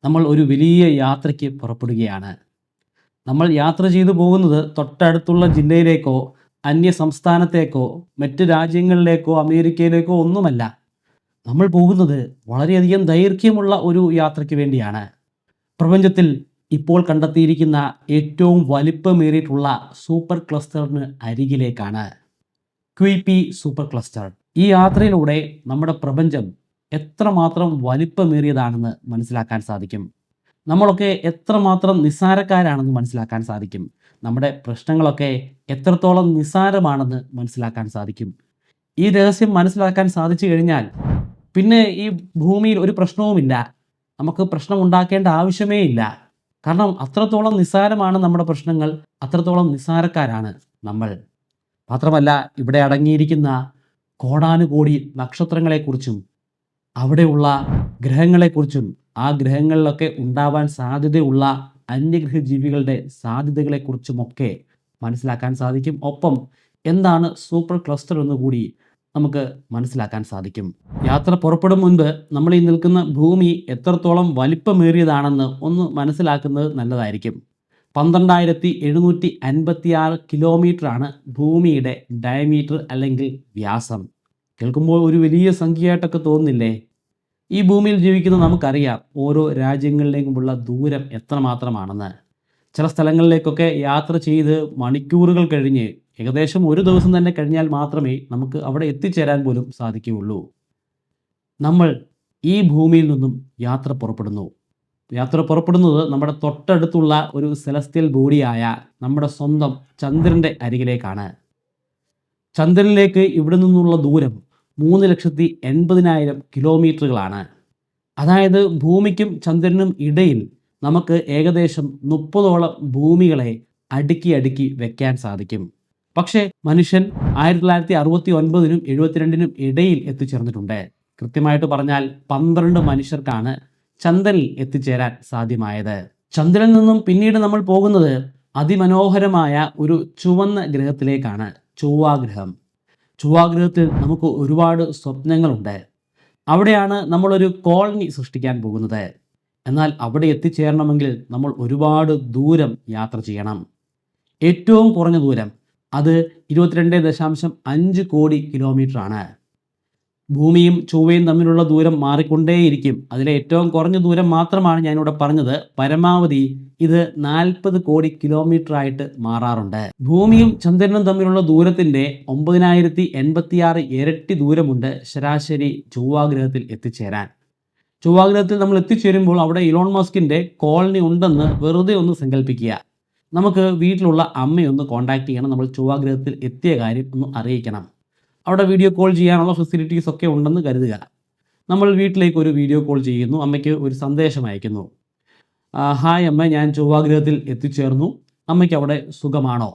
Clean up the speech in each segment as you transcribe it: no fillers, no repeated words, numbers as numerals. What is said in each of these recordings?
നമ്മൾ ഒരു വലിയ യാത്രയ്ക്ക് പുറപ്പെടുകയാണ്. നമ്മൾ യാത്ര ചെയ്തു പോകുന്നത് തൊട്ടടുത്തുള്ള ജില്ലയിലേക്കോ, അന്യ സംസ്ഥാനത്തേക്കോ, മറ്റ് രാജ്യങ്ങളിലേക്കോ, അമേരിക്കയിലേക്കോ ഒന്നുമല്ല. നമ്മൾ പോകുന്നത് വളരെയധികം ദൈർഘ്യമുള്ള ഒരു യാത്രയ്ക്ക് വേണ്ടിയാണ്. പ്രപഞ്ചത്തിൽ ഇപ്പോൾ കണ്ടെത്തിയിരിക്കുന്ന ഏറ്റവും വലിപ്പമേറിയിട്ടുള്ള സൂപ്പർ ക്ലസ്റ്ററിന് അരികിലേക്കാണ്. Quipu super cluster. ഈ യാത്രയിലൂടെ നമ്മുടെ പ്രപഞ്ചം എത്രമാത്രം വലിപ്പമേറിയതാണെന്ന് മനസ്സിലാക്കാൻ സാധിക്കും. നമ്മളൊക്കെ എത്രമാത്രം നിസ്സാരക്കാരാണെന്ന് മനസ്സിലാക്കാൻ സാധിക്കും. നമ്മുടെ പ്രശ്നങ്ങളൊക്കെ എത്രത്തോളം നിസ്സാരമാണെന്ന് മനസ്സിലാക്കാൻ സാധിക്കും. ഈ രഹസ്യം മനസ്സിലാക്കാൻ സാധിച്ചു കഴിഞ്ഞാൽ പിന്നെ ഈ ഭൂമിയിൽ ഒരു പ്രശ്നവുമില്ല. നമുക്ക് പ്രശ്നം ഉണ്ടാക്കേണ്ട ആവശ്യമേ ഇല്ല. കാരണം അത്രത്തോളം നിസ്സാരമാണ് നമ്മുടെ പ്രശ്നങ്ങൾ, അത്രത്തോളം നിസ്സാരക്കാരാണ് നമ്മൾ. മാത്രമല്ല, ഇവിടെ അടങ്ങിയിരിക്കുന്ന കോടാനുകോടി നക്ഷത്രങ്ങളെക്കുറിച്ചും അവിടെയുള്ള ഗ്രഹങ്ങളെക്കുറിച്ചും ആ ഗ്രഹങ്ങളിലൊക്കെ ഉണ്ടാവാൻ സാധ്യതയുള്ള അന്യഗ്രഹ ജീവികളുടെ സാധ്യതകളെക്കുറിച്ചുമൊക്കെ മനസ്സിലാക്കാൻ സാധിക്കും. ഒപ്പം എന്താണ് സൂപ്പർ ക്ലസ്റ്റർ എന്ന് കൂടി നമുക്ക് മനസ്സിലാക്കാൻ സാധിക്കും. യാത്ര പുറപ്പെടും മുൻപ് നമ്മൾ ഈ നിൽക്കുന്ന ഭൂമി എത്രത്തോളം വലിപ്പമേറിയതാണെന്ന് ഒന്ന് മനസ്സിലാക്കുന്നത് നല്ലതായിരിക്കും. 12,756 കിലോമീറ്ററാണ് ഭൂമിയുടെ ഡയമീറ്റർ അല്ലെങ്കിൽ വ്യാസം. കേൾക്കുമ്പോൾ ഒരു വലിയ സംഖ്യയായിട്ടൊക്കെ തോന്നുന്നില്ലേ? ഈ ഭൂമിയിൽ ജീവിക്കുന്ന നമുക്കറിയാം ഓരോ രാജ്യങ്ങളിലേക്കുമുള്ള ദൂരം എത്രമാത്രമാണെന്ന്. ചില സ്ഥലങ്ങളിലേക്കൊക്കെ യാത്ര ചെയ്ത് മണിക്കൂറുകൾ കഴിഞ്ഞ് ഏകദേശം ഒരു ദിവസം തന്നെ കഴിഞ്ഞാൽ മാത്രമേ നമുക്ക് അവിടെ എത്തിച്ചേരാൻ പോലും സാധിക്കുകയുള്ളൂ. നമ്മൾ ഈ ഭൂമിയിൽ നിന്നും യാത്ര പുറപ്പെടുന്നത് നമ്മുടെ തൊട്ടടുത്തുള്ള ഒരു സെലസ്റ്റിയൽ ബോഡിയായ നമ്മുടെ സ്വന്തം ചന്ദ്രൻ്റെ അരികിലേക്കാണ്. ചന്ദ്രനിലേക്ക് ഇവിടെ നിന്നുള്ള ദൂരം 3,80,000 കിലോമീറ്ററുകളാണ്. അതായത് ഭൂമിക്കും ചന്ദ്രനും ഇടയിൽ നമുക്ക് ഏകദേശം 30ഓളം ഭൂമികളെ അടുക്കി അടുക്കി വെക്കാൻ സാധിക്കും. പക്ഷേ മനുഷ്യൻ 1969നും 72നും ഇടയിൽ എത്തിച്ചേർന്നിട്ടുണ്ട്. കൃത്യമായിട്ട് പറഞ്ഞാൽ 12 മനുഷ്യർക്കാണ് ചന്ദ്രനിൽ എത്തിച്ചേരാൻ സാധ്യമായത്. ചന്ദ്രനിൽ നിന്നും പിന്നീട് നമ്മൾ പോകുന്നത് അതിമനോഹരമായ ഒരു ചുവന്ന ഗ്രഹത്തിലേക്കാണ്, ചൊവ്വാഗ്രഹം. ചൊവ്വാഗ്രഹത്തിൽ നമുക്ക് ഒരുപാട് സ്വപ്നങ്ങളുണ്ട്. അവിടെയാണ് നമ്മളൊരു കോളനി സൃഷ്ടിക്കാൻ പോകുന്നത്. എന്നാൽ അവിടെ എത്തിച്ചേരണമെങ്കിൽ നമ്മൾ ഒരുപാട് ദൂരം യാത്ര ചെയ്യണം. ഏറ്റവും കുറഞ്ഞ ദൂരം അത് 22.5 കോടി കിലോമീറ്ററാണ്. ഭൂമിയും ചൊവ്വയും തമ്മിലുള്ള ദൂരം മാറിക്കൊണ്ടേയിരിക്കും. അതിലെ ഏറ്റവും കുറഞ്ഞ ദൂരം മാത്രമാണ് ഞാനിവിടെ പറഞ്ഞത്. പരമാവധി ഇത് 40 കോടി കിലോമീറ്റർ ആയിട്ട് മാറാറുണ്ട്. ഭൂമിയും ചന്ദ്രനും തമ്മിലുള്ള ദൂരത്തിൻ്റെ 9,086 ഇരട്ടി ദൂരമുണ്ട് ശരാശരി ചൊവ്വാഗ്രഹത്തിൽ എത്തിച്ചേരാൻ. ചൊവ്വാഗ്രഹത്തിൽ നമ്മൾ എത്തിച്ചേരുമ്പോൾ അവിടെ ഇലോൺ മസ്കിൻ്റെ കോളനി ഉണ്ടെന്ന് വെറുതെ ഒന്ന് സങ്കല്പിക്കുക. നമുക്ക് വീട്ടിലുള്ള അമ്മയൊന്ന് കോൺടാക്ട് ചെയ്യണം. നമ്മൾ ചൊവ്വാഗ്രഹത്തിൽ എത്തിയ കാര്യം ഒന്ന് അറിയിക്കണം. അവിടെ വീഡിയോ കോൾ ചെയ്യാനുള്ള ഫെസിലിറ്റീസ് ഒക്കെ ഉണ്ടെന്ന് കരുതുക. നമ്മൾ വീട്ടിലേക്ക് ഒരു വീഡിയോ കോൾ ചെയ്യുന്നു. അമ്മയ്ക്ക് ഒരു സന്ദേശം അയക്കുന്നു. ഹായ് അമ്മ, ഞാൻ ചൊവ്വാഗ്രഹത്തിൽ എത്തിച്ചേർന്നു. അമ്മയ്ക്ക് അവിടെ സുഖമാണോ?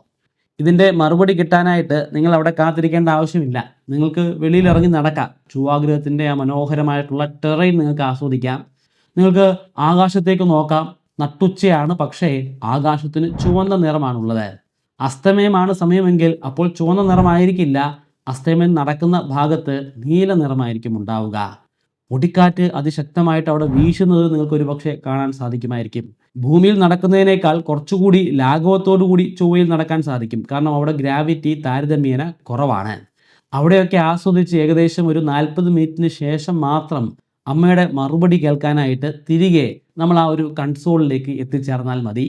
ഇതിൻ്റെ മറുപടി കിട്ടാനായിട്ട് നിങ്ങൾ അവിടെ കാത്തിരിക്കേണ്ട ആവശ്യമില്ല. നിങ്ങൾക്ക് വെളിയിലിറങ്ങി നടക്കാം. ചൊവ്വാഗ്രഹത്തിൻ്റെ ആ മനോഹരമായിട്ടുള്ള ടെറൈൻ നിങ്ങൾക്ക് ആസ്വദിക്കാം. നിങ്ങൾക്ക് ആകാശത്തേക്ക് നോക്കാം. നട്ടുച്ചയാണ്, പക്ഷേ ആകാശത്തിന് ചുവന്ന നിറമാണുള്ളത്. അസ്തമയമാണ് സമയമെങ്കിൽ അപ്പോൾ ചുവന്ന നിറമായിരിക്കില്ല. അസ്തമയം നടക്കുന്ന ഭാഗത്ത് നീല നിറമായിരിക്കും ഉണ്ടാവുക. പൊടിക്കാറ്റ് അതിശക്തമായിട്ട് അവിടെ വീശുന്നത് നിങ്ങൾക്ക് ഒരുപക്ഷെ കാണാൻ സാധിക്കുമായിരിക്കും. ഭൂമിയിൽ നടക്കുന്നതിനേക്കാൾ കുറച്ചുകൂടി ലാഘവത്തോടു കൂടി ചൊവ്വയിൽ നടക്കാൻ സാധിക്കും. കാരണം അവിടെ ഗ്രാവിറ്റി താരതമ്യേന കുറവാണ്. അവിടെയൊക്കെ ആസ്വദിച്ച് ഏകദേശം ഒരു 40 മിനിറ്റിന് ശേഷം മാത്രം അമ്മയുടെ മറുപടി കേൾക്കാനായിട്ട് തിരികെ നമ്മൾ ആ ഒരു കൺസോളിലേക്ക് എത്തിച്ചേർന്നാൽ മതി.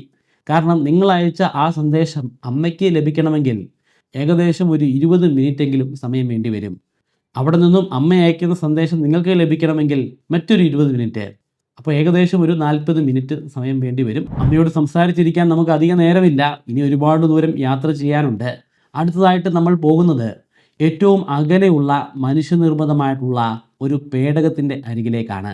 കാരണം നിങ്ങൾ അയച്ച ആ സന്ദേശം അമ്മയ്ക്ക് ലഭിക്കണമെങ്കിൽ ഏകദേശം ഒരു 20 മിനിറ്റെങ്കിലും സമയം വേണ്ടി വരും. അവിടെ നിന്നും അമ്മ അയക്കുന്ന സന്ദേശം നിങ്ങൾക്ക് ലഭിക്കണമെങ്കിൽ മറ്റൊരു 20 മിനിറ്റ്. അപ്പോൾ ഏകദേശം ഒരു 40 മിനിറ്റ് സമയം വേണ്ടി വരും. അമ്മയോട് സംസാരിച്ചിരിക്കാൻ നമുക്ക് അധിക നേരമില്ല. ഇനി ഒരുപാട് ദൂരം യാത്ര ചെയ്യാനുണ്ട്. അടുത്തതായിട്ട് നമ്മൾ പോകുന്നത് ഏറ്റവും അകലെയുള്ള മനുഷ്യനിർമ്മിതമായിട്ടുള്ള ഒരു പേടകത്തിൻ്റെ അരികിലേക്കാണ്.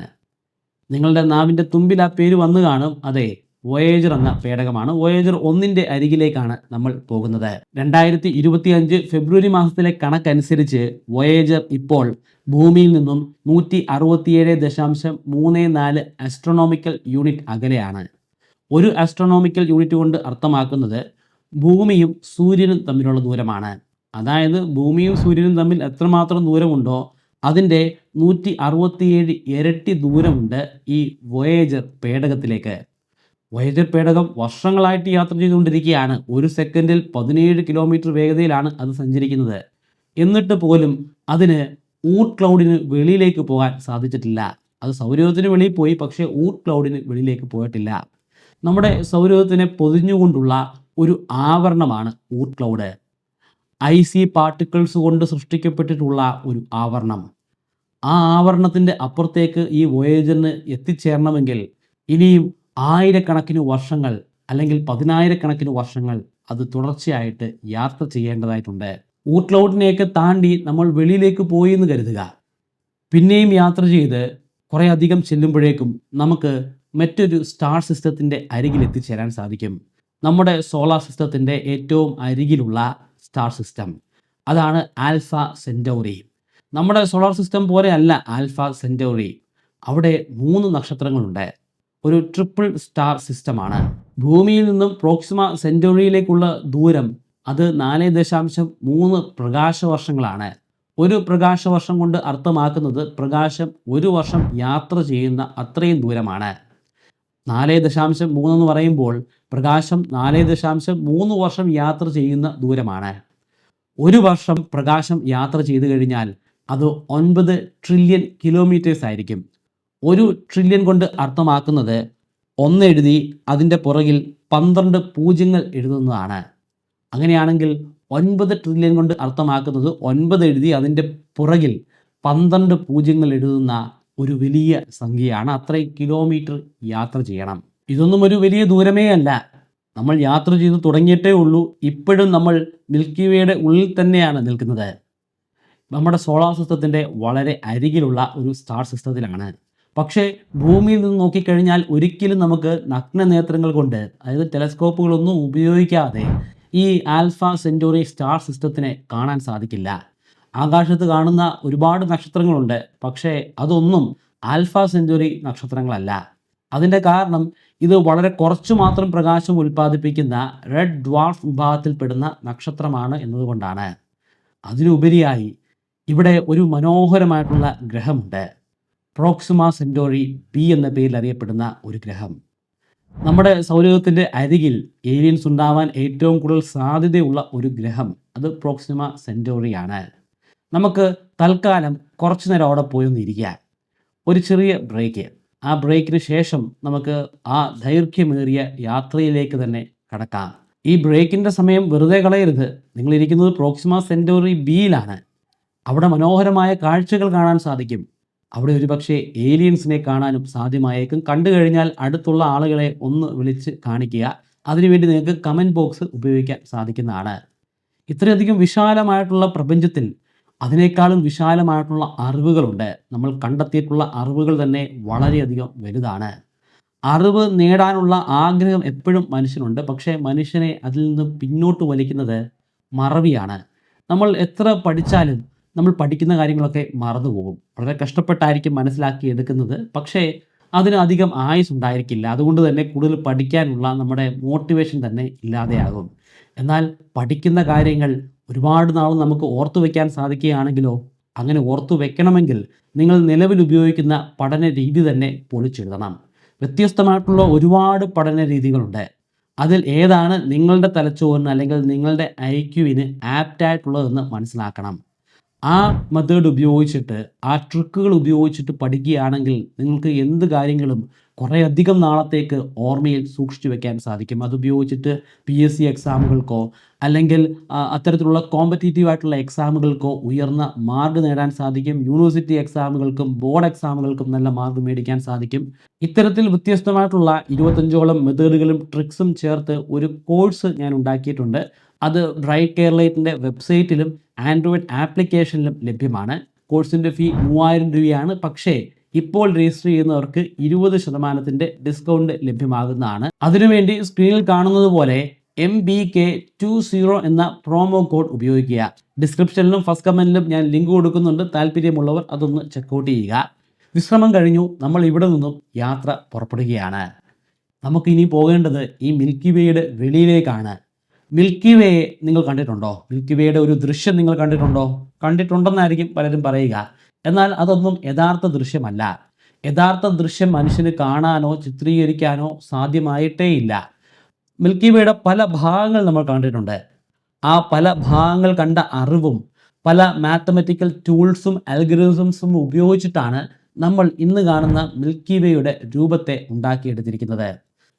നിങ്ങളുടെ നാവിൻ്റെ തുമ്പിൽ ആ പേര് വന്നു കാണും. അതെ, വോയേജർ എന്ന പേടകമാണ്. വോയേജർ 1ൻ്റെ അരികിലേക്കാണ് നമ്മൾ പോകുന്നത്. 2025 ഫെബ്രുവരി മാസത്തിലെ കണക്കനുസരിച്ച് വോയേജർ ഇപ്പോൾ ഭൂമിയിൽ നിന്നും 167.34 ആസ്ട്രോണോമിക്കൽ യൂണിറ്റ് അകലെയാണ്. ഒരു ആസ്ട്രോണോമിക്കൽ യൂണിറ്റ് കൊണ്ട് അർത്ഥമാക്കുന്നത് ഭൂമിയും സൂര്യനും തമ്മിലുള്ള ദൂരമാണ്. അതായത് ഭൂമിയും സൂര്യനും തമ്മിൽ എത്രമാത്രം ദൂരമുണ്ടോ അതിൻ്റെ 167 ഇരട്ടി ദൂരമുണ്ട് ഈ വോയേജർ പേടകത്തിലേക്ക്. വോയേജർ പേടകം വർഷങ്ങളായിട്ട് യാത്ര ചെയ്തുകൊണ്ടിരിക്കുകയാണ്. ഒരു സെക്കൻഡിൽ 17 കിലോമീറ്റർ വേഗതയിലാണ് അത് സഞ്ചരിക്കുന്നത്. എന്നിട്ട് പോലും അതിന് ഊട്ട് ക്ലൗഡിന് വെളിയിലേക്ക് പോകാൻ സാധിച്ചിട്ടില്ല. അത് സൗരയൂഥത്തിന് വെളിയിൽ പോയി, പക്ഷേ ഊട്ട് ക്ലൗഡിന് വെളിയിലേക്ക് പോയിട്ടില്ല. നമ്മുടെ സൗരയൂഥത്തിനെ പൊതിഞ്ഞുകൊണ്ടുള്ള ഒരു ആവരണമാണ് ഊട്ട് ക്ലൗഡ്. ഐസി പാർട്ടിക്കിൾസ് കൊണ്ട് സൃഷ്ടിക്കപ്പെട്ടിട്ടുള്ള ഒരു ആവരണം. ആ ആവരണത്തിൻ്റെ അപ്പുറത്തേക്ക് ഈ വോയേജറിന് എത്തിച്ചേരണമെങ്കിൽ ഇനിയും ആയിരക്കണക്കിന് വർഷങ്ങൾ അല്ലെങ്കിൽ 10,000കണക്കിന് വർഷങ്ങൾ അത് തുടർച്ചയായിട്ട് യാത്ര ചെയ്യേണ്ടതായിട്ടുണ്ട്. ഊട്ട് ക്ലൗഡിനെയൊക്കെ താണ്ടി നമ്മൾ വെളിയിലേക്ക് പോയി എന്ന് കരുതുക. പിന്നെയും യാത്ര ചെയ്ത് കുറേ അധികം ചെല്ലുമ്പോഴേക്കും നമുക്ക് മറ്റൊരു സ്റ്റാർ സിസ്റ്റത്തിൻ്റെ അരികിൽ എത്തിച്ചേരാൻ സാധിക്കും. നമ്മുടെ സോളാർ സിസ്റ്റത്തിൻ്റെ ഏറ്റവും അരികിലുള്ള സ്റ്റാർ സിസ്റ്റം, അതാണ് ആൽഫ സെൻറ്റൗറി. നമ്മുടെ സോളാർ സിസ്റ്റം പോലെയല്ല ആൽഫ സെൻറ്റൗറി. അവിടെ 3 നക്ഷത്രങ്ങളുണ്ട്. ഒരു ട്രിപ്പിൾ സ്റ്റാർ സിസ്റ്റമാണ്. ഭൂമിയിൽ നിന്നും പ്രോക്സിമ സെൻറ്റൗറിയിലേക്കുള്ള ദൂരം അത് 4.3 പ്രകാശവർഷങ്ങളാണ്. ഒരു പ്രകാശവർഷം കൊണ്ട് അർത്ഥമാക്കുന്നത് പ്രകാശം ഒരു വർഷം യാത്ര ചെയ്യുന്ന അത്രയും ദൂരമാണ്. 4.3 എന്ന് പറയുമ്പോൾ പ്രകാശം 4.3 വർഷം യാത്ര ചെയ്യുന്ന ദൂരമാണ്. ഒരു വർഷം പ്രകാശം യാത്ര ചെയ്തു കഴിഞ്ഞാൽ അത് 9 ട്രില്യൺ കിലോമീറ്റേഴ്സ് ആയിരിക്കും. 1 ട്രില്യൺ കൊണ്ട് അർത്ഥമാക്കുന്നത് 1 എഴുതി അതിൻ്റെ പുറകിൽ 12 പൂജ്യങ്ങൾ എഴുതുന്നതാണ്. അങ്ങനെയാണെങ്കിൽ 9 ട്രില്യൺ കൊണ്ട് അർത്ഥമാക്കുന്നത് 9 എഴുതി അതിൻ്റെ പുറകിൽ 12 പൂജ്യങ്ങൾ എഴുതുന്ന ഒരു വലിയ സംഖ്യയാണ്. അത്രയും കിലോമീറ്റർ യാത്ര ചെയ്യണം. ഇതൊന്നും ഒരു വലിയ ദൂരമേ അല്ല. നമ്മൾ യാത്ര ചെയ്ത് തുടങ്ങിയിട്ടേ ഉള്ളൂ. ഇപ്പോഴും നമ്മൾ മിൽക്കി വേയുടെ ഉള്ളിൽ തന്നെയാണ് നിൽക്കുന്നത്. നമ്മുടെ സോളാർ സിസ്റ്റത്തിൻ്റെ വളരെ അരികിലുള്ള ഒരു സ്റ്റാർ സിസ്റ്റത്തിലാണ്. പക്ഷേ ഭൂമിയിൽ നിന്ന് നോക്കിക്കഴിഞ്ഞാൽ ഒരിക്കലും നമുക്ക് നഗ്നനേത്രങ്ങൾ കൊണ്ട്, അതായത് ടെലസ്കോപ്പുകളൊന്നും ഉപയോഗിക്കാതെ ഈ ആൽഫ സെൻറ്റൗറി സ്റ്റാർ സിസ്റ്റത്തിനെ കാണാൻ സാധിക്കില്ല. ആകാശത്ത് കാണുന്ന ഒരുപാട് നക്ഷത്രങ്ങളുണ്ട്, പക്ഷേ അതൊന്നും ആൽഫ സെൻറ്റൗറി നക്ഷത്രങ്ങളല്ല. അതിൻ്റെ കാരണം ഇത് വളരെ കുറച്ചു മാത്രം പ്രകാശം ഉൽപ്പാദിപ്പിക്കുന്ന റെഡ് ഡ്വാർഫ് വിഭാഗത്തിൽപ്പെടുന്ന നക്ഷത്രമാണ് എന്നതുകൊണ്ടാണ്. അതിനുപരിയായി ഇവിടെ ഒരു മനോഹരമായിട്ടുള്ള ഗ്രഹമുണ്ട്. പ്രോക്സിമ സെൻറ്റൗറി ബി എന്ന പേരിൽ അറിയപ്പെടുന്ന ഒരു ഗ്രഹം. നമ്മുടെ സൗരയൂഥത്തിൻ്റെ അരികിൽ ഏലിയൻസ് ഉണ്ടാവാൻ ഏറ്റവും കൂടുതൽ സാധ്യതയുള്ള ഒരു ഗ്രഹം അത് പ്രോക്സിമ സെൻറ്റൗറിയാണ്. നമുക്ക് തൽക്കാലം കുറച്ചു നേരം അവിടെ പോയി ഒന്നിരിക്കുക. ഒരു ചെറിയ ബ്രേക്ക്. ആ ബ്രേക്കിന് ശേഷം നമുക്ക് ആ ദൈർഘ്യമേറിയ യാത്രയിലേക്ക് തന്നെ കടക്കാം. ഈ ബ്രേക്കിൻ്റെ സമയം വെറുതെ കളയരുത്. നിങ്ങളിരിക്കുന്നത് പ്രോക്സിമ സെൻറ്റൗറി ബിയിലാണ്. അവിടെ മനോഹരമായ കാഴ്ചകൾ കാണാൻ സാധിക്കും. അവിടെ ഒരുപക്ഷെ ഏലിയൻസിനെ കാണാനും സാധ്യമായേക്കും. കണ്ടു കഴിഞ്ഞാൽ അടുത്തുള്ള ആളുകളെ ഒന്ന് വിളിച്ച് കാണിക്കുക. അതിനുവേണ്ടി നിങ്ങൾക്ക് കമൻറ്റ് ബോക്സ് ഉപയോഗിക്കാൻ സാധിക്കുന്നതാണ്. ഇത്രയധികം വിശാലമായിട്ടുള്ള പ്രപഞ്ചത്തിൽ അതിനേക്കാളും വിശാലമായിട്ടുള്ള അറിവുകളുണ്ട്. നമ്മൾ കണ്ടെത്തിയിട്ടുള്ള അറിവുകൾ തന്നെ വളരെയധികം വലുതാണ്. അറിവ് നേടാനുള്ള ആഗ്രഹം എപ്പോഴും മനുഷ്യനുണ്ട്. പക്ഷേ മനുഷ്യനെ അതിൽ നിന്ന് പിന്നോട്ട് വലിക്കുന്നത് മറവിയാണ്. നമ്മൾ എത്ര പഠിച്ചാലും നമ്മൾ പഠിക്കുന്ന കാര്യങ്ങളൊക്കെ മറന്നുപോകും. വളരെ കഷ്ടപ്പെട്ടായിരിക്കും മനസ്സിലാക്കി എടുക്കുന്നത്. പക്ഷേ അതിന് അധികം ആയുസ് ഉണ്ടായിരിക്കില്ല. അതുകൊണ്ട് തന്നെ കൂടുതൽ പഠിക്കാനുള്ള നമ്മുടെ മോട്ടിവേഷൻ തന്നെ ഇല്ലാതെയാകും. എന്നാൽ പഠിക്കുന്ന കാര്യങ്ങൾ ഒരുപാട് നാൾ നമുക്ക് ഓർത്തു വയ്ക്കാൻ സാധിക്കുകയാണെങ്കിലോ, അങ്ങനെ ഓർത്തു വെക്കണമെങ്കിൽ നിങ്ങൾ നിലവിൽ ഉപയോഗിക്കുന്ന പഠന രീതി തന്നെ പൊളിച്ചെഴുതണം. വ്യത്യസ്തമായിട്ടുള്ള ഒരുപാട് പഠന രീതികളുണ്ട്. അതിൽ ഏതാണ് നിങ്ങളുടെ തലച്ചോറിന് അല്ലെങ്കിൽ നിങ്ങളുടെ ഐക്യുവിന് ആപ്റ്റായിട്ടുള്ളതെന്ന് മനസ്സിലാക്കണം. ആ മെത്തേഡ് ഉപയോഗിച്ചിട്ട്, ആ ട്രിക്കുകൾ ഉപയോഗിച്ചിട്ട് പഠിക്കുകയാണെങ്കിൽ നിങ്ങൾക്ക് എന്ത് കാര്യങ്ങളും കുറേയധികം നാളത്തേക്ക് ഓർമ്മയിൽ സൂക്ഷിച്ചു വെക്കാൻ സാധിക്കും. അതുപയോഗിച്ചിട്ട് PSC എക്സാമുകൾക്കോ അല്ലെങ്കിൽ അത്തരത്തിലുള്ള കോമ്പറ്റീറ്റീവ് ആയിട്ടുള്ള എക്സാമുകൾക്കോ ഉയർന്ന മാർക്ക് നേടാൻ സാധിക്കും. യൂണിവേഴ്സിറ്റി എക്സാമുകൾക്കും ബോർഡ് എക്സാമുകൾക്കും നല്ല മാർക്ക് മേടിക്കാൻ സാധിക്കും. ഇത്തരത്തിൽ വ്യത്യസ്തമായിട്ടുള്ള 25ഓളം മെത്തേഡുകളും ട്രിക്സും ചേർത്ത് ഒരു കോഴ്സ് ഞാൻ ഉണ്ടാക്കിയിട്ടുണ്ട്. അത് ബ്രൈറ്റ് കേരളത്തിൻ്റെ വെബ്സൈറ്റിലും ആൻഡ്രോയിഡ് ആപ്ലിക്കേഷനിലും ലഭ്യമാണ്. കോഴ്സിൻ്റെ ഫീ 3000 രൂപയാണ്. പക്ഷേ ഇപ്പോൾ രജിസ്റ്റർ ചെയ്യുന്നവർക്ക് 20% ഡിസ്കൗണ്ട് ലഭ്യമാകുന്നതാണ്. അതിനുവേണ്ടി സ്ക്രീനിൽ കാണുന്നത് പോലെ MBK20 എന്ന പ്രോമോ കോഡ് ഉപയോഗിക്കുക. ഡിസ്ക്രിപ്ഷനിലും ഫസ്റ്റ് കമൻറ്റിലും ഞാൻ ലിങ്ക് കൊടുക്കുന്നുണ്ട്. താല്പര്യമുള്ളവർ അതൊന്ന് ചെക്കൗട്ട് ചെയ്യുക. വിശ്രമം കഴിഞ്ഞു നമ്മൾ ഇവിടെ നിന്നും യാത്ര പുറപ്പെടുകയാണ്. നമുക്കിനി പോകേണ്ടത് ഈ മിൽക്കി വേയുടെ വെളിയിലേക്കാണ്. മിൽക്കി വേ നിങ്ങൾ കണ്ടിട്ടുണ്ടോ? മിൽക്കി വേയുടെ ഒരു ദൃശ്യം നിങ്ങൾ കണ്ടിട്ടുണ്ടോ? കണ്ടിട്ടുണ്ടെന്നായിരിക്കും പലരും പറയുക. എന്നാൽ അതൊന്നും യഥാർത്ഥ ദൃശ്യമല്ല. യഥാർത്ഥ ദൃശ്യം മനുഷ്യന് കാണാനോ ചിത്രീകരിക്കാനോ സാധ്യമായിട്ടേയില്ല. മിൽക്കി വേയുടെ പല ഭാഗങ്ങൾ നമ്മൾ കണ്ടിട്ടുണ്ട്. ആ പല ഭാഗങ്ങൾ കണ്ട അറിവും പല മാത്തമാറ്റിക്കൽ ടൂൾസും അൽഗോരിതംസും ഉപയോഗിച്ചിട്ടാണ് നമ്മൾ ഇന്ന് കാണുന്ന മിൽക്കി വേയുടെ രൂപത്തെ ഉണ്ടാക്കിയെടുത്തിരിക്കുന്നത്.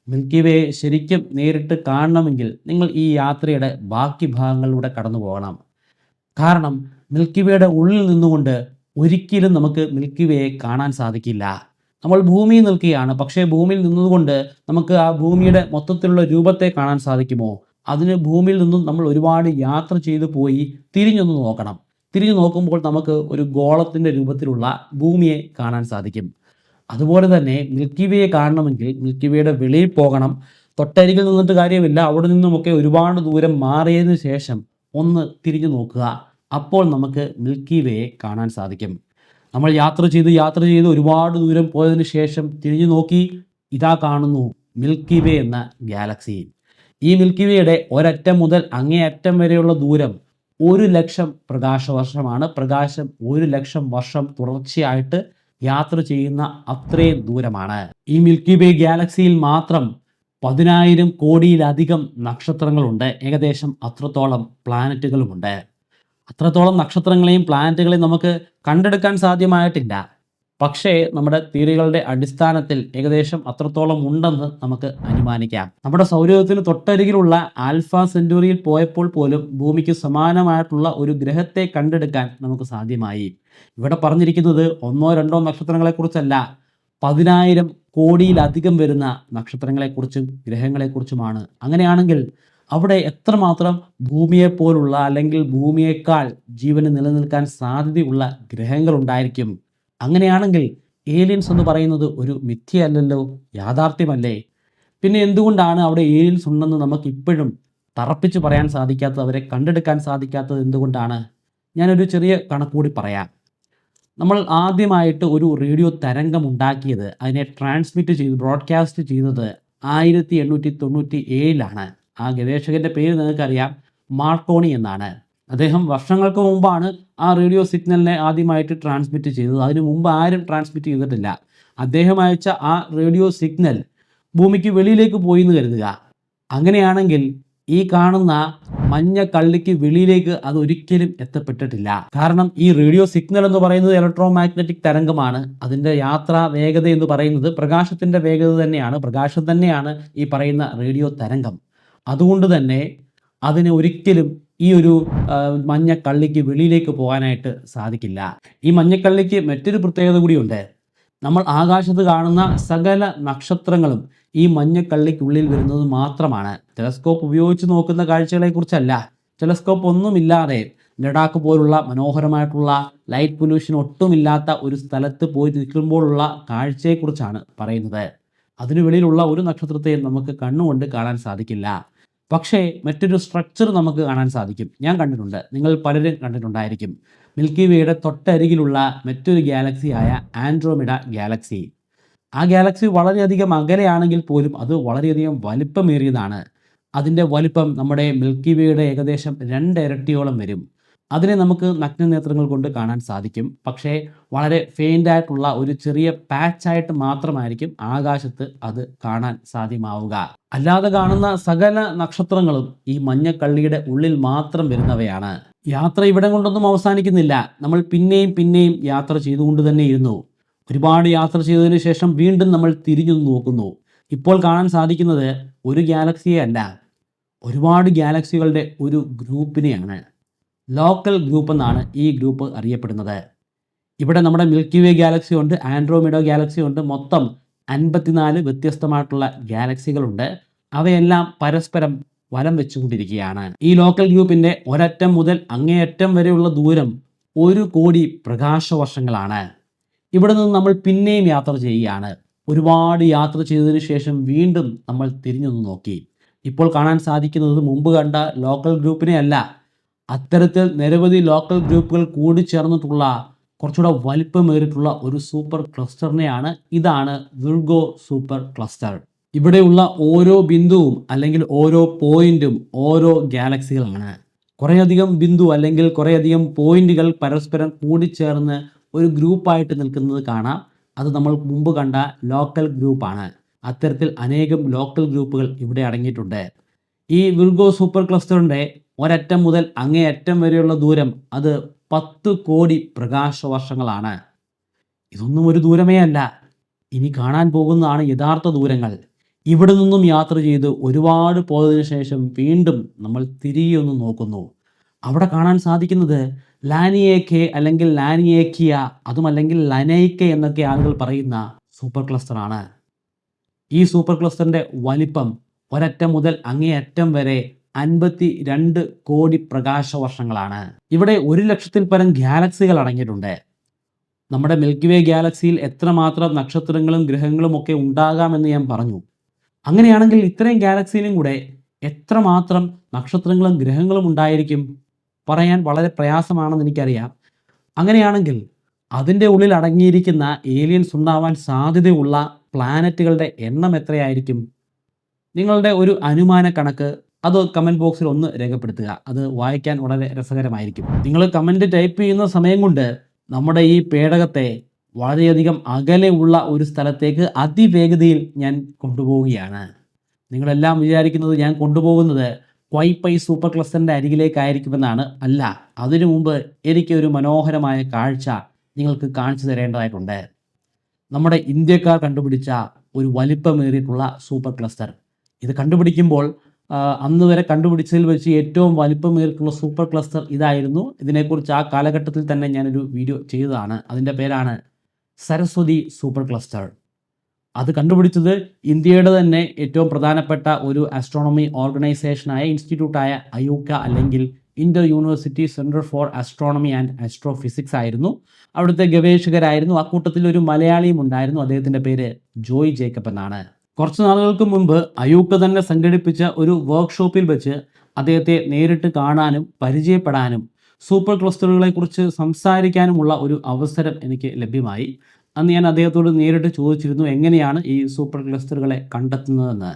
മിൽക്കി വേയെ ശരിക്കും നേരിട്ട് കാണണമെങ്കിൽ നിങ്ങൾ ഈ യാത്രയുടെ ബാക്കി ഭാഗങ്ങളിലൂടെ കടന്നു പോകണം. കാരണം മിൽക്കി വേയുടെ ഉള്ളിൽ നിന്നുകൊണ്ട് ഒരിക്കലും നമുക്ക് മിൽക്കി വേയെ കാണാൻ സാധിക്കില്ല. നമ്മൾ ഭൂമിയിൽ നിൽക്കുകയാണ്, പക്ഷേ ഭൂമിയിൽ നിന്നുകൊണ്ട് നമുക്ക് ആ ഭൂമിയുടെ മൊത്തത്തിലുള്ള രൂപത്തെ കാണാൻ സാധിക്കുമോ? അതിന് ഭൂമിയിൽ നിന്നും നമ്മൾ ഒരുപാട് യാത്ര ചെയ്തു പോയി തിരിഞ്ഞൊന്ന് നോക്കണം. തിരിഞ്ഞു നോക്കുമ്പോൾ നമുക്ക് ഒരു ഗോളത്തിൻ്റെ രൂപത്തിലുള്ള ഭൂമിയെ കാണാൻ സാധിക്കും. അതുപോലെ തന്നെ മിൽക്കി വേയെ കാണണമെങ്കിൽ മിൽക്കി വേയുടെ വെളിയിൽ പോകണം. തൊട്ടരികിൽ നിന്നിട്ട് കാര്യമില്ല, അവിടെ നിന്നുമൊക്കെ ഒരുപാട് ദൂരം മാറിയതിന് ശേഷം ഒന്ന് തിരിഞ്ഞു നോക്കുക. അപ്പോൾ നമുക്ക് മിൽക്കി വേയെ കാണാൻ സാധിക്കും. നമ്മൾ യാത്ര ചെയ്ത് ഒരുപാട് ദൂരം പോയതിന് ശേഷം തിരിഞ്ഞു നോക്കി, ഇതാ കാണുന്നു മിൽക്കി വേ എന്ന ഗാലക്സി. ഈ മിൽക്കി വേയുടെ ഒരറ്റം മുതൽ അങ്ങേയറ്റം വരെയുള്ള ദൂരം 1,00,000 പ്രകാശവർഷമാണ്. പ്രകാശം 1,00,000 വർഷം തുടർച്ചയായിട്ട് യാത്ര ചെയ്യുന്ന അത്രയും ദൂരമാണ്. ഈ മിൽക്കി വേ ഗാലക്സിയിൽ മാത്രം 10,000 കോടിയിലധികം നക്ഷത്രങ്ങളുണ്ട്. ഏകദേശം അത്രത്തോളം പ്ലാനറ്റുകളുമുണ്ട്. അത്രത്തോളം നക്ഷത്രങ്ങളെയും പ്ലാനറ്റുകളെയും നമുക്ക് കണ്ടെടുക്കാൻ സാധ്യമായിട്ടില്ല. പക്ഷേ നമ്മുടെ തിയറികളുടെ അടിസ്ഥാനത്തിൽ ഏകദേശം അത്രത്തോളം ഉണ്ടെന്ന് നമുക്ക് അനുമാനിക്കാം. നമ്മുടെ സൗരയൂഥത്തിന് തൊട്ടരികിലുള്ള ആൽഫ സെന്റൂറിയിൽ പോയപ്പോൾ പോലും ഭൂമിക്ക് സമാനമായിട്ടുള്ള ഒരു ഗ്രഹത്തെ കണ്ടെടുക്കാൻ നമുക്ക് സാധ്യമായി. ഇവിടെ പറഞ്ഞിരിക്കുന്നത് 1-2 നക്ഷത്രങ്ങളെക്കുറിച്ചല്ല, 10,000 കോടിയിലധികം വരുന്ന നക്ഷത്രങ്ങളെക്കുറിച്ചും ഗ്രഹങ്ങളെക്കുറിച്ചുമാണ്. അങ്ങനെയാണെങ്കിൽ അവിടെ എത്രമാത്രം ഭൂമിയെപ്പോലുള്ള അല്ലെങ്കിൽ ഭൂമിയേക്കാൾ ജീവന് നിലനിൽക്കാൻ സാധ്യതയുള്ള ഗ്രഹങ്ങൾ ഉണ്ടായിരിക്കും? അങ്ങനെയാണെങ്കിൽ ഏലിയൻസ് എന്ന് പറയുന്നത് ഒരു മിഥ്യയല്ലല്ലോ, യാഥാർത്ഥ്യമല്ലേ? പിന്നെ എന്തുകൊണ്ടാണ് അവിടെ ഏലിയൻസ് ഉണ്ടെന്ന് നമുക്ക് ഇപ്പോഴും തറപ്പിച്ച് പറയാൻ സാധിക്കാത്തത്, അവരെ കണ്ടെടുക്കാൻ സാധിക്കാത്തത് എന്തുകൊണ്ടാണ്? ഞാനൊരു ചെറിയ കണക്കുകൂടി പറയാം. നമ്മൾ ആദ്യമായിട്ട് ഒരു റേഡിയോ തരംഗം ഉണ്ടാക്കിയത്, അതിനെ ബ്രോഡ്കാസ്റ്റ് ചെയ്തത് 1897 ആ ഗവേഷകന്റെ പേര് നിങ്ങൾക്കറിയാം, മാർക്കോണി എന്നാണ്. അദ്ദേഹം വർഷങ്ങൾക്ക് മുമ്പാണ് ആ റേഡിയോ സിഗ്നലിനെ ആദ്യമായിട്ട് ട്രാൻസ്മിറ്റ് ചെയ്തത്. അതിനു മുമ്പ് ആരും ട്രാൻസ്മിറ്റ് ചെയ്തിട്ടില്ല. അദ്ദേഹം അയച്ച ആ റേഡിയോ സിഗ്നൽ ഭൂമിക്ക് വെളിയിലേക്ക് പോയി എന്ന് കരുതുക. അങ്ങനെയാണെങ്കിൽ ഈ കാണുന്ന മഞ്ഞ കള്ളിക്ക് വെളിയിലേക്ക് അത് ഒരിക്കലും എത്തപ്പെട്ടിട്ടില്ല. കാരണം ഈ റേഡിയോ സിഗ്നൽ എന്ന് പറയുന്നത് ഇലക്ട്രോ മാഗ്നറ്റിക് തരംഗമാണ്. അതിൻ്റെ യാത്രാ വേഗത എന്ന് പറയുന്നത് പ്രകാശത്തിൻ്റെ വേഗത തന്നെയാണ്. പ്രകാശം തന്നെയാണ് ഈ പറയുന്ന റേഡിയോ തരംഗം. അതുകൊണ്ട് തന്നെ അതിന് ഒരിക്കലും ഈ ഒരു മഞ്ഞക്കള്ളിക്ക് വെളിയിലേക്ക് പോകാനായിട്ട് സാധിക്കില്ല. ഈ മഞ്ഞക്കള്ളിക്ക് മറ്റൊരു പ്രത്യേകത കൂടിയുണ്ട്. നമ്മൾ ആകാശത്ത് കാണുന്ന സകല നക്ഷത്രങ്ങളും ഈ മഞ്ഞക്കള്ളിക്കുള്ളിൽ വരുന്നത് മാത്രമാണ്. ടെലസ്കോപ്പ് ഉപയോഗിച്ച് നോക്കുന്ന കാഴ്ചകളെക്കുറിച്ചല്ല. ടെലസ്കോപ്പ് ഒന്നുമില്ലാതെ ലഡാക്ക് പോലുള്ള മനോഹരമായിട്ടുള്ള ലൈറ്റ് പൊല്യൂഷൻ ഒട്ടുമില്ലാത്ത ഒരു സ്ഥലത്ത് പോയി നിൽക്കുമ്പോഴുള്ള കാഴ്ചയെക്കുറിച്ചാണ് പറയുന്നത്. അതിനു വെളിയിലുള്ള ഒരു നക്ഷത്രത്തെയും നമുക്ക് കണ്ണുകൊണ്ട് കാണാൻ സാധിക്കില്ല. പക്ഷേ മറ്റൊരു സ്ട്രക്ചർ നമുക്ക് കാണാൻ സാധിക്കും. ഞാൻ കണ്ടിട്ടുണ്ട്, നിങ്ങൾ പലരും കണ്ടിട്ടുണ്ടായിരിക്കും. മിൽക്കി വേയുടെ തൊട്ടരികിലുള്ള മറ്റൊരു ഗാലക്സിയായ ആൻഡ്രോമിഡ ഗാലക്സി. ആ ഗാലക്സി വളരെയധികം അകലെയാണെങ്കിൽ പോലും അത് വളരെയധികം വലിപ്പമേറിയതാണ്. അതിൻ്റെ വലിപ്പം നമ്മുടെ മിൽക്കി വേയുടെ ഏകദേശം 2 ഇരട്ടിയോളം വരും. അതിനെ നമുക്ക് നഗ്നനേത്രങ്ങൾ കൊണ്ട് കാണാൻ സാധിക്കും. പക്ഷേ വളരെ ഫെയിൻ്റായിട്ടുള്ള ഒരു ചെറിയ പാച്ചായിട്ട് മാത്രമായിരിക്കും ആകാശത്ത് അത് കാണാൻ സാധ്യമാവുക. അല്ലാതെ കാണുന്ന സകല നക്ഷത്രങ്ങളും ഈ മഞ്ഞക്കള്ളിയുടെ ഉള്ളിൽ മാത്രം വരുന്നവയാണ്. യാത്ര ഇവിടം കൊണ്ടൊന്നും അവസാനിക്കുന്നില്ല. നമ്മൾ പിന്നെയും യാത്ര ചെയ്തുകൊണ്ട് തന്നെ ഇരുന്നു. ഒരുപാട് യാത്ര ചെയ്തതിനു ശേഷം വീണ്ടും നമ്മൾ തിരിഞ്ഞു നോക്കുന്നു. ഇപ്പോൾ കാണാൻ സാധിക്കുന്നത് ഒരു ഗാലക്സിയെ അല്ല, ഒരുപാട് ഗാലക്സികളുടെ ഒരു ഗ്രൂപ്പിനെയാണ്. ലോക്കൽ ഗ്രൂപ്പ് എന്നാണ് ഈ ഗ്രൂപ്പ് അറിയപ്പെടുന്നത്. ഇവിടെ നമ്മുടെ മിൽക്കി വേ ഗാലക്സി ഉണ്ട്, ആൻഡ്രോമിഡ ഗാലക്സി ഉണ്ട്. മൊത്തം 54 വ്യത്യസ്തമായിട്ടുള്ള ഗാലക്സികളുണ്ട്. അവയെല്ലാം പരസ്പരം വലം വെച്ചുകൊണ്ടിരിക്കുകയാണ്. ഈ ലോക്കൽ ഗ്രൂപ്പിൻ്റെ ഒരറ്റം മുതൽ അങ്ങേയറ്റം വരെയുള്ള ദൂരം 1 കോടി പ്രകാശവർഷങ്ങളാണ്. ഇവിടെ നിന്ന് നമ്മൾ പിന്നെയും യാത്ര ചെയ്യുകയാണ്. ഒരുപാട് യാത്ര ചെയ്തതിനു ശേഷം വീണ്ടും നമ്മൾ തിരിഞ്ഞൊന്ന് നോക്കി. ഇപ്പോൾ കാണാൻ സാധിക്കുന്നത് മുമ്പ് കണ്ട ലോക്കൽ ഗ്രൂപ്പിനെ അല്ല, അത്തരത്തിൽ നിരവധി ലോക്കൽ ഗ്രൂപ്പുകൾ കൂടിച്ചേർന്നിട്ടുള്ള കുറച്ചുകൂടെ വലിപ്പമേറിയിട്ടുള്ള ഒരു സൂപ്പർ ക്ലസ്റ്ററിനെയാണ്. ഇതാണ് വിർഗോ സൂപ്പർ ക്ലസ്റ്റർ. ഇവിടെയുള്ള ഓരോ ബിന്ദുവും അല്ലെങ്കിൽ ഓരോ പോയിന്റും ഓരോ ഗാലക്സികളാണ്. കുറേയധികം ബിന്ദു അല്ലെങ്കിൽ കുറേയധികം പോയിന്റുകൾ പരസ്പരം കൂടിച്ചേർന്ന് ഒരു ഗ്രൂപ്പായിട്ട് നിൽക്കുന്നത് കാണാം. അത് നമ്മൾ മുമ്പ് കണ്ട ലോക്കൽ ഗ്രൂപ്പാണ്. അത്തരത്തിൽ അനേകം ലോക്കൽ ഗ്രൂപ്പുകൾ ഇവിടെ അടങ്ങിയിട്ടുണ്ട്. ഈ വിർഗോ സൂപ്പർ ക്ലസ്റ്ററിൻ്റെ ഒരറ്റം മുതൽ അങ്ങേയറ്റം വരെയുള്ള ദൂരം അത് 10 കോടി പ്രകാശവർഷങ്ങളാണ്. ഇതൊന്നും ഒരു ദൂരമേ അല്ല. ഇനി കാണാൻ പോകുന്നതാണ് യഥാർത്ഥ ദൂരങ്ങൾ. ഇവിടെ നിന്നും യാത്ര ചെയ്ത് ഒരുപാട് പോയതിനു ശേഷം വീണ്ടും നമ്മൾ തിരികെ ഒന്ന് നോക്കുന്നു. അവിടെ കാണാൻ സാധിക്കുന്നത് ലാനിയേക്കെ അല്ലെങ്കിൽ ലാനിയേക്കിയ, അതുമല്ലെങ്കിൽ ലനൈക്കെ എന്നൊക്കെ ആളുകൾ പറയുന്ന സൂപ്പർ ക്ലസ്റ്ററാണ്. ഈ സൂപ്പർ ക്ലസ്റ്ററിൻ്റെ വലിപ്പം ഒരറ്റം മുതൽ അങ്ങേയറ്റം വരെ 52 കോടി പ്രകാശവർഷങ്ങളാണ്. ഇവിടെ 1 ലക്ഷത്തിൽ പരം ഗാലക്സികൾ അടങ്ങിയിട്ടുണ്ട്. നമ്മുടെ മിൽക്കി വേ ഗാലക്സിയിൽ എത്രമാത്രം നക്ഷത്രങ്ങളും ഗ്രഹങ്ങളും ഒക്കെ ഉണ്ടാകാമെന്ന് ഞാൻ പറഞ്ഞു. അങ്ങനെയാണെങ്കിൽ ഇത്രയും ഗാലക്സിയിലും കൂടെ എത്രമാത്രം നക്ഷത്രങ്ങളും ഗ്രഹങ്ങളും ഉണ്ടായിരിക്കും പറയാൻ വളരെ പ്രയാസമാണെന്ന് എനിക്കറിയാം. അങ്ങനെയാണെങ്കിൽ അതിൻ്റെ ഉള്ളിൽ അടങ്ങിയിരിക്കുന്ന ഏലിയൻസ് ഉണ്ടാവാൻ സാധ്യതയുള്ള പ്ലാനറ്റുകളുടെ എണ്ണം എത്രയായിരിക്കും? നിങ്ങളുടെ ഒരു അനുമാന കണക്ക് അത് കമൻറ്റ് ബോക്സിൽ ഒന്ന് രേഖപ്പെടുത്തുക. അത് വായിക്കാൻ വളരെ രസകരമായിരിക്കും. നിങ്ങൾ കമൻറ്റ് ടൈപ്പ് ചെയ്യുന്ന സമയം കൊണ്ട് നമ്മുടെ ഈ പേടകത്തെ വളരെയധികം അകലെ ഉള്ള ഒരു സ്ഥലത്തേക്ക് അതിവേഗതയിൽ ഞാൻ കൊണ്ടുപോവുകയാണ്. നിങ്ങളെല്ലാം വിചാരിക്കുന്നത് ഞാൻ കൊണ്ടുപോകുന്നത് ക്വൈപ്പൈ സൂപ്പർ ക്ലസ്റ്ററിൻ്റെ അരികിലേക്കായിരിക്കുമെന്നാണ്. അല്ല, അതിനു മുമ്പ് എനിക്ക് ഒരു മനോഹരമായ കാഴ്ച നിങ്ങൾക്ക് കാണിച്ചു തരേണ്ടതായിട്ടുണ്ട്. നമ്മുടെ ഇന്ത്യക്കാർ കണ്ടുപിടിച്ച ഒരു വലിപ്പമേറിയിട്ടുള്ള സൂപ്പർ ക്ലസ്റ്റർ. ഇത് കണ്ടുപിടിക്കുമ്പോൾ അന്ന് വരെ കണ്ടുപിടിച്ചതിൽ വെച്ച് ഏറ്റവും വലിപ്പമേറിയിട്ടുള്ള സൂപ്പർ ക്ലസ്റ്റർ ഇതായിരുന്നു. ഇതിനെക്കുറിച്ച് ആ കാലഘട്ടത്തിൽ തന്നെ ഞാനൊരു വീഡിയോ ചെയ്തതാണ്. അതിൻ്റെ പേരാണ് സരസ്വതി സൂപ്പർ ക്ലസ്റ്റർ. അത് കണ്ടുപിടിച്ചത് ഇന്ത്യയുടെ തന്നെ ഏറ്റവും പ്രധാനപ്പെട്ട ഒരു ആസ്ട്രോണമി ഓർഗനൈസേഷനായ ഇൻസ്റ്റിറ്റ്യൂട്ടായ അയൂക്ക അല്ലെങ്കിൽ Inter university centre for astronomy and astrophysics ആയിരുന്നു. അവിടുത്തെ ഗവേഷകരായിരുന്നു. അക്കൂട്ടത്തിൽ ഒരു മലയാളിയും ഉണ്ടായിരുന്നു. അദ്ദേഹത്തിൻ്റെ പേര് ജോയ് ജേക്കബ് എന്നാണ്. കുറച്ച് നാളുകൾക്ക് മുമ്പ് അയൂക്ക തന്നെ സംഘടിപ്പിച്ച ഒരു വർക്ക്ഷോപ്പിൽ വെച്ച് അദ്ദേഹത്തെ നേരിട്ട് കാണാനും പരിചയപ്പെടാനും സൂപ്പർ ക്ലസ്റ്ററുകളെക്കുറിച്ച് സംസാരിക്കാനുമുള്ള ഒരു അവസരം എനിക്ക് ലഭ്യമായി. അന്ന് ഞാൻ അദ്ദേഹത്തോട് നേരിട്ട് ചോദിച്ചിരുന്നു എങ്ങനെയാണ് ഈ സൂപ്പർ ക്ലസ്റ്ററുകളെ കണ്ടെത്തുന്നതെന്ന്.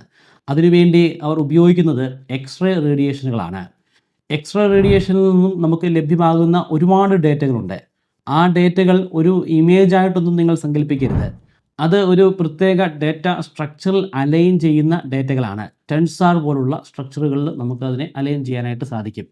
അതിനുവേണ്ടി അവർ ഉപയോഗിക്കുന്നത് എക്സ്റേ റേഡിയേഷനുകളാണ്. എക്സ്റേ റേഡിയേഷനിൽ നിന്നും നമുക്ക് ലഭ്യമാകുന്ന ഒരുപാട് ഡേറ്റകളുണ്ട്. ആ ഡേറ്റകൾ ഒരു ഇമേജായിട്ടൊന്നും നിങ്ങൾ സങ്കല്പിക്കരുത്. അത് ഒരു പ്രത്യേക ഡേറ്റ സ്ട്രക്ചറിൽ അലൈൻ ചെയ്യുന്ന ഡേറ്റകളാണ്. ടെൻസാർ പോലുള്ള സ്ട്രക്ചറുകളിൽ നമുക്കതിനെ അലൈൻ ചെയ്യാനായിട്ട് സാധിക്കും.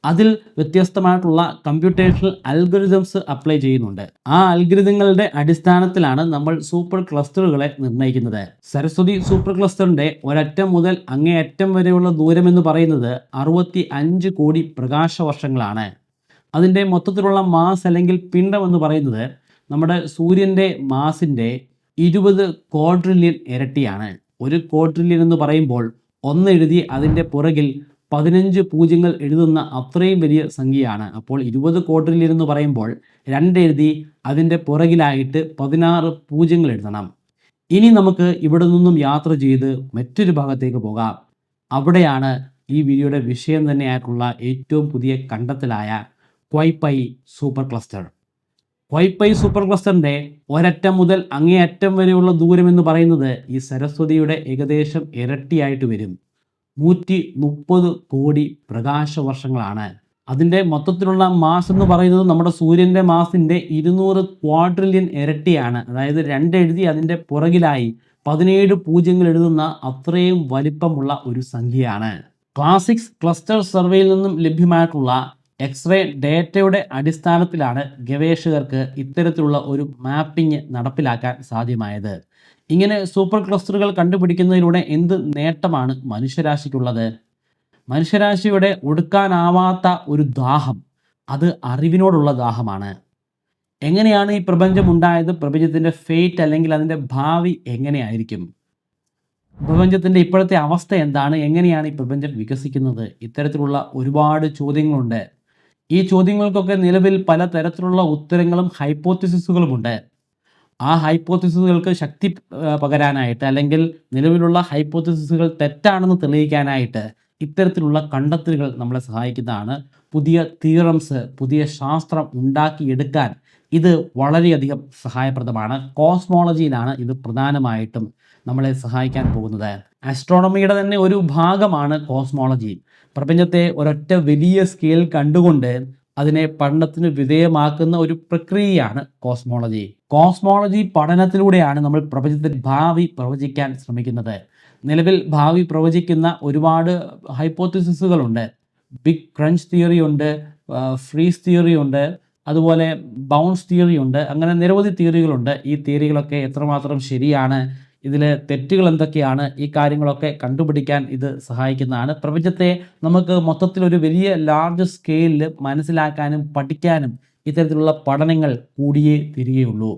അതിൽ വ്യത്യസ്തമായിട്ടുള്ള കമ്പ്യൂട്ടേഷണൽ അൽഗോരിതംസ് അപ്ലൈ ചെയ്യുന്നുണ്ട്. ആ അൽഗോരിതങ്ങളുടെ അടിസ്ഥാനത്തിലാണ് നമ്മൾ സൂപ്പർ ക്ലസ്റ്ററുകളെ നിർണ്ണയിക്കുന്നത്. സരസ്വതി സൂപ്പർ ക്ലസ്റ്ററിൻ്റെ ഒരറ്റം മുതൽ അങ്ങേയറ്റം വരെയുള്ള ദൂരം എന്ന് പറയുന്നത് 65 കോടി പ്രകാശവർഷങ്ങളാണ്. അതിൻ്റെ മൊത്തത്തിലുള്ള മാസ് അല്ലെങ്കിൽ പിണ്ഡം എന്ന് പറയുന്നത് നമ്മുടെ സൂര്യൻ്റെ മാസിൻ്റെ 20 ക്വാഡ്രില്യൺ ഇരട്ടിയാണ്. ഒരു ക്വാഡ്രില്യൺ എന്ന് പറയുമ്പോൾ 1 എഴുതി അതിൻ്റെ പുറകിൽ 15 പൂജ്യങ്ങൾ എഴുതുന്ന അത്രയും വലിയ സംഖ്യയാണ്. അപ്പോൾ 20 ക്വാഡ്രില്യൺ എന്ന് പറയുമ്പോൾ 2 എഴുതി അതിൻ്റെ പുറകിലായിട്ട് 16 പൂജ്യങ്ങൾ എഴുതണം. ഇനി നമുക്ക് ഇവിടെ നിന്നും യാത്ര ചെയ്ത് മറ്റൊരു ഭാഗത്തേക്ക് പോകാം. അവിടെയാണ് ഈ വീഡിയോയുടെ വിഷയം തന്നെയായിട്ടുള്ള ഏറ്റവും പുതിയ കണ്ടെത്തലായ ക്വൈപ്പൈ സൂപ്പർ ക്ലസ്റ്റർ. ക്വൈപ്പൈ സൂപ്പർ ക്ലസ്റ്ററിൻ്റെ ഒരറ്റം മുതൽ അങ്ങേയറ്റം വരെയുള്ള ദൂരം എന്ന് പറയുന്നത് ഈ സരസ്വതിയുടെ ഏകദേശം ഇരട്ടിയായിട്ട് വരും. 130 കോടി പ്രകാശവർഷങ്ങളാണ്. അതിൻ്റെ മൊത്തത്തിലുള്ള മാസ് എന്ന് പറയുന്നത് നമ്മുടെ സൂര്യൻ്റെ മാസിൻ്റെ 200 ക്വാഡ്രില്യൺ ഇരട്ടിയാണ്. അതായത് 2 എഴുതി അതിൻ്റെ പുറകിലായി 17 പൂജ്യങ്ങൾ എഴുതുന്ന അത്രയും വലിപ്പമുള്ള ഒരു സംഖ്യയാണ്. ക്ലാസിക്സ് ക്ലസ്റ്റർ സർവേയിൽ നിന്നും ലഭ്യമായിട്ടുള്ള എക്സ്റേ ഡേറ്റയുടെ അടിസ്ഥാനത്തിലാണ് ഗവേഷകർക്ക് ഇത്തരത്തിലുള്ള ഒരു മാപ്പിംഗ് നടപ്പിലാക്കാൻ സാധ്യമായത്. ഇങ്ങനെ സൂപ്പർ ക്ലസ്റ്ററുകൾ കണ്ടുപിടിക്കുന്നതിലൂടെ എന്ത് നേട്ടമാണ് മനുഷ്യരാശിക്കുള്ളത്? മനുഷ്യരാശിയുടെ ഒടുക്കാനാവാത്ത ഒരു ദാഹം, അത് അറിവിനോടുള്ള ദാഹമാണ്. എങ്ങനെയാണ് ഈ പ്രപഞ്ചം ഉണ്ടായത്? പ്രപഞ്ചത്തിൻ്റെ ഫേറ്റ് അല്ലെങ്കിൽ അതിൻ്റെ ഭാവി എങ്ങനെയായിരിക്കും? പ്രപഞ്ചത്തിൻ്റെ ഇപ്പോഴത്തെ അവസ്ഥ എന്താണ്? എങ്ങനെയാണ് ഈ പ്രപഞ്ചം വികസിക്കുന്നത്? ഇത്തരത്തിലുള്ള ഒരുപാട് ചോദ്യങ്ങളുണ്ട്. ഈ ചോദ്യങ്ങൾക്കൊക്കെ നിലവിൽ പല തരത്തിലുള്ള ഉത്തരങ്ങളും ഹൈപ്പോത്തിസിസുകളുമുണ്ട്. ആ ഹൈപ്പോത്തിസിസുകൾക്ക് ശക്തി പകരാനായിട്ട് അല്ലെങ്കിൽ നിലവിലുള്ള ഹൈപ്പോത്തിസിസുകൾ തെറ്റാണെന്ന് തെളിയിക്കാനായിട്ട് ഇത്തരത്തിലുള്ള കണ്ടെത്തലുകൾ നമ്മളെ സഹായിക്കുന്നതാണ്. പുതിയ തിയറംസ്, പുതിയ ശാസ്ത്രം ഉണ്ടാക്കിയെടുക്കാൻ ഇത് വളരെയധികം സഹായപ്രദമാണ്. കോസ്മോളജിയിലാണ് ഇത് പ്രധാനമായിട്ടും നമ്മളെ സഹായിക്കാൻ പോകുന്നത്. ആസ്ട്രോണമിയുടെ തന്നെ ഒരു ഭാഗമാണ് കോസ്മോളജി. പ്രപഞ്ചത്തെ ഒരൊറ്റ വലിയ സ്കെയിൽ കണ്ടുകൊണ്ട് അതിനെ പഠനത്തിന് വിധേയമാക്കുന്ന ഒരു പ്രക്രിയയാണ് കോസ്മോളജി. കോസ്മോളജി പഠനത്തിലൂടെയാണ് നമ്മൾ പ്രപഞ്ചത്തിൻ്റെ ഭാവി പ്രവചിക്കാൻ ശ്രമിക്കുന്നത്. നിലവിൽ ഭാവി പ്രവചിക്കുന്ന ഒരുപാട് ഹൈപ്പോത്തിസിസുകളുണ്ട്. ബിഗ് ക്രഞ്ച് തിയറി ഉണ്ട്, ഫ്രീസ് തിയറി ഉണ്ട്, അതുപോലെ ബൗൺസ് തിയറി ഉണ്ട്. അങ്ങനെ നിരവധി തിയറികളുണ്ട്. ഈ തിയറികളൊക്കെ എത്രമാത്രം ശരിയാണ്, ഇതിൽ തെറ്റുകൾ എന്തൊക്കെയാണ്, ഈ കാര്യങ്ങളൊക്കെ കണ്ടുപിടിക്കാൻ ഇത് സഹായിക്കുന്നതാണ്. പ്രപഞ്ചത്തെ നമുക്ക് മൊത്തത്തിലൊരു വലിയ ലാർജ് സ്കെയിലിൽ മനസ്സിലാക്കാനും പഠിക്കാനും ഇത്തരത്തിലുള്ള പഠനങ്ങൾ കൂടിയേ തിരികെയുള്ളൂ.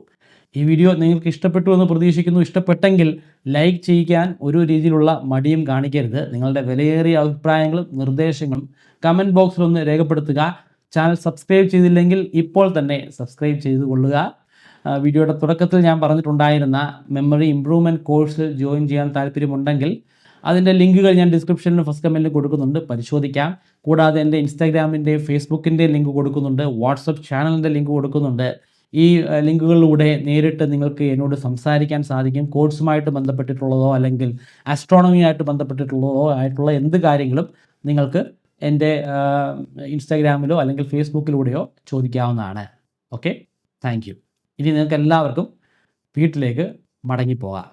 ഈ വീഡിയോ നിങ്ങൾക്ക് ഇഷ്ടപ്പെട്ടു എന്ന് പ്രതീക്ഷിക്കുന്നു. ഇഷ്ടപ്പെട്ടെങ്കിൽ ലൈക്ക് ചെയ്യിക്കാൻ ഒരു രീതിയിലുള്ള മടിയും കാണിക്കരുത്. നിങ്ങളുടെ വിലയേറിയ അഭിപ്രായങ്ങളും നിർദ്ദേശങ്ങളും കമൻറ്റ് ബോക്സിലൊന്ന് രേഖപ്പെടുത്തുക. ചാനൽ സബ്സ്ക്രൈബ് ചെയ്തില്ലെങ്കിൽ ഇപ്പോൾ തന്നെ സബ്സ്ക്രൈബ് ചെയ്ത് കൊള്ളുക. വീഡിയോയുടെ തുടക്കത്തിൽ ഞാൻ പറഞ്ഞിട്ടുണ്ടായിരുന്ന മെമ്മറി ഇംപ്രൂവ്മെൻറ്റ് കോഴ്സിൽ ജോയിൻ ചെയ്യാൻ താല്പര്യമുണ്ടെങ്കിൽ അതിൻ്റെ ലിങ്കുകൾ ഞാൻ ഡിസ്ക്രിപ്ഷനിലും ഫസ്റ്റ് കമൻറ്റിൽ കൊടുക്കുന്നുണ്ട്, പരിശോധിക്കാം. കൂടാതെ എൻ്റെ ഇൻസ്റ്റാഗ്രാമിൻ്റെ ഫേസ്ബുക്കിൻ്റെ ലിങ്ക് കൊടുക്കുന്നുണ്ട്, വാട്സപ്പ് ചാനലിൻ്റെ ലിങ്ക് കൊടുക്കുന്നുണ്ട്. ഈ ലിങ്കുകളിലൂടെ നേരിട്ട് നിങ്ങൾക്ക് എന്നോട് സംസാരിക്കാൻ സാധിക്കും. കോഴ്സുമായിട്ട് ബന്ധപ്പെട്ടിട്ടുള്ളതോ അല്ലെങ്കിൽ ആസ്ട്രോണമിയായിട്ട് ബന്ധപ്പെട്ടിട്ടുള്ളതോ ആയിട്ടുള്ള എന്ത് കാര്യങ്ങളും നിങ്ങൾക്ക് എൻ്റെ ഇൻസ്റ്റാഗ്രാമിലോ അല്ലെങ്കിൽ ഫേസ്ബുക്കിലൂടെയോ ചോദിക്കാവുന്നതാണ്. Okay, thank you. ഇനി നിങ്ങൾക്ക് എല്ലാവർക്കും വീട്ടിലേക്ക് മടങ്ങിപ്പോകാം.